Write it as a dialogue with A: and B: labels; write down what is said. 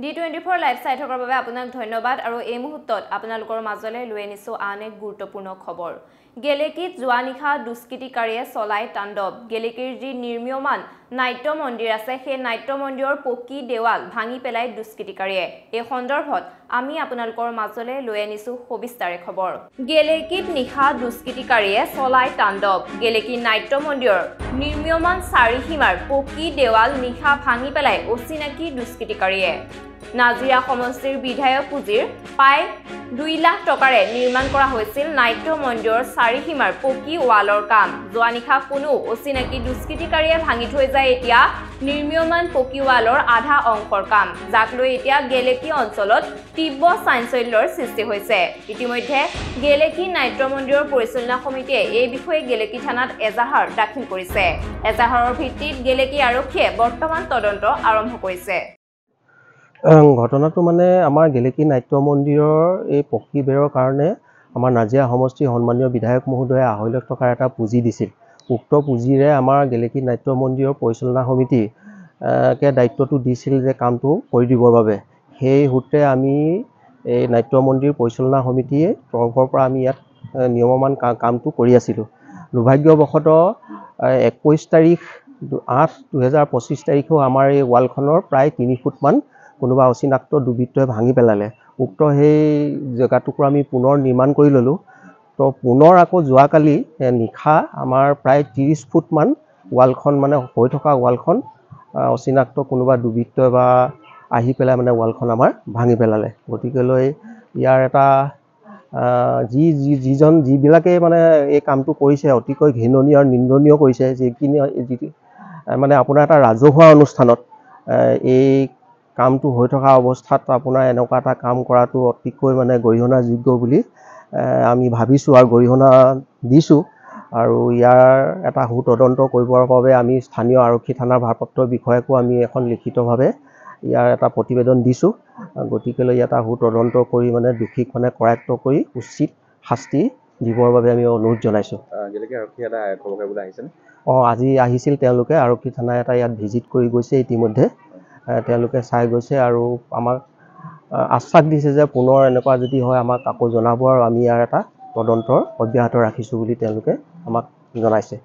A: D24 live চাই থকাৰ বাবে আপোনাক ধন্যবাদ আৰু এই মুহূৰ্তত আপোনালোকৰ মাজলৈ লৈ আনিছো আন এক গুৰুত্বপূৰ্ণ খবৰ গেলেকীত যোৱা নিশা দুষ্কৃতিকাৰীয়ে চলাই তাণ্ডৱ গেলেকীৰ যি নিৰ্মীয়মান নাট্য মন্দিৰ আছে সেই নাট্য মন্দিৰৰ পকী দেৱাল ভাঙি পেলাই দুষ্কৃতিকাৰীয়ে এই সন্দৰ্ভত আমি আপোনালোকৰ মাজলৈ লৈ আনিছো সবিস্তাৰে খবৰ গেলেকীত নিশা দুষ্কৃতিকাৰীয়ে চলাই তাণ্ডৱ গেলেকী নাট্য মন্দিৰৰ নিৰ্মীয়মান চাৰিসীমাৰ পকী দেৱাল নিশা ভাঙি পেলাই অচিনাকি দুষ্কৃতিকাৰীয়ে নাজিৰা সমষ্টিৰ বিধায়ক পুঁজিৰ প্ৰায় 2 লাখ টকাৰে নিৰ্মাণ কৰা হৈছিল নাট্য মন্দিৰৰ চাৰিসীমাৰ পকী ৱালৰ কাম যোৱা নিশা কোনো অচিনাকি দুষ্কৃতিকাৰীয়ে ভাঙি থৈ যায় এতিয়া নিৰ্মীয়মান পকী ৱালৰ আধা অংশৰ কাম যাক লৈ এতিয়া গেলেকী অঞ্চলত তীব্ৰ চাঞ্চল্যৰ সৃষ্টি হৈছে ইতিমধ্যে গেলেকী নাট্য মন্দিৰৰ পৰিচালনা সমিতিয়ে এই বিষয়ে গেলেকী থানাত এজাহাৰ দাখিল কৰিছে এজাহাৰৰ ভিত্তিত গেলেকী আৰক্ষীয়ে বৰ্তমান তদন্ত আৰম্ভ কৰিছে
B: ঘটনাটো মানে আমাৰ গেলেকী নাট্য মন্দিৰৰ এই পকী বেৰৰ কাৰণে আমাৰ নাজিৰা সমষ্টিৰ সন্মানীয় বিধায়ক মহোদয়ে 2.5 লাখ টকাৰ এটা পুঁজি দিছিল উক্ত পুঁজিৰে আমাৰ গেলেকী নাট্য মন্দিৰৰ পৰিচালনা সমিতি কে দায়িত্বটো দিছিল যে কামটো কৰি দিবৰ বাবে সেই সূত্ৰে আমি এই নাট্য মন্দিৰ পৰিচালনা সমিতিয়ে তৰফৰ পৰা আমি ইয়াত নিয়মমান কামটো কৰি আছিলোঁ দুৰ্ভাগ্যবশতঃ 21 তাৰিখ 8/2025 তাৰিখেও আমাৰ এই ৱালখনৰ প্ৰায় 3 ফুটমান কোনোবা অচিনাক্ত দুৰ্বৃত্তই ভাঙি পেলালে উক্ত সেই জেগাটুকুৰা আমি পুনৰ নিৰ্মাণ কৰি ললোঁ তো পুনৰ আকৌ যোৱাকালি নিশা আমাৰ প্ৰায় 30 ফুটমান ৱালখন মানে হৈ থকা ৱালখন অচিনাক্ত কোনোবা দুৰ্বৃত্তই বা আহি পেলাই মানে ৱালখন আমাৰ ভাঙি পেলালে গতিকেলৈ ইয়াৰ এটা যিবিলাকে মানে এই কামটো কৰিছে অতিকৈ ঘৃণনীয় আৰু নিন্দনীয় কৰিছে যিখিনি মানে আপোনাৰ এটা ৰাজহুৱা অনুষ্ঠানত এই কামটো হৈ থকা অৱস্থাত আপোনাৰ এনেকুৱা এটা কাম কৰাটো অতিকৈ মানে গৰিহণাযোগ্য বুলি আমি ভাবিছোঁ আৰু গৰিহণা দিছোঁ আৰু ইয়াৰ এটা তদন্ত কৰিবৰ বাবে আমি স্থানীয় আৰক্ষী থানাৰ ভাৰপ্ৰাপ্ত বিষয়াকো আমি এখন লিখিতভাৱে ইয়াৰ এটা প্ৰতিবেদন দিছোঁ গতিকেলৈ এটা তদন্ত কৰি মানে দোষীক মানে কৰায়ত্ব কৰি উচিত শাস্তি দিবৰ বাবে আমি অনুৰোধ জনাইছোঁ
C: গেলেকী আৰক্ষী এটা খবৰ কৰিবলৈ আহিছিল
B: আজি আহিছিল তেওঁলোকে আৰক্ষী থানা এটা ইয়াত ভিজিট কৰি গৈছে ইতিমধ্যে তেওঁলোকে চাই গৈছে আৰু আমাক আশ্বাস দিছে যে পুনৰ এনেকুৱা যদি হয় আমাক আকৌ জনাব আৰু আমি ইয়াৰ এটা তদন্তৰ অব্যাহত ৰাখিছোঁ বুলি তেওঁলোকে আমাক জনাইছে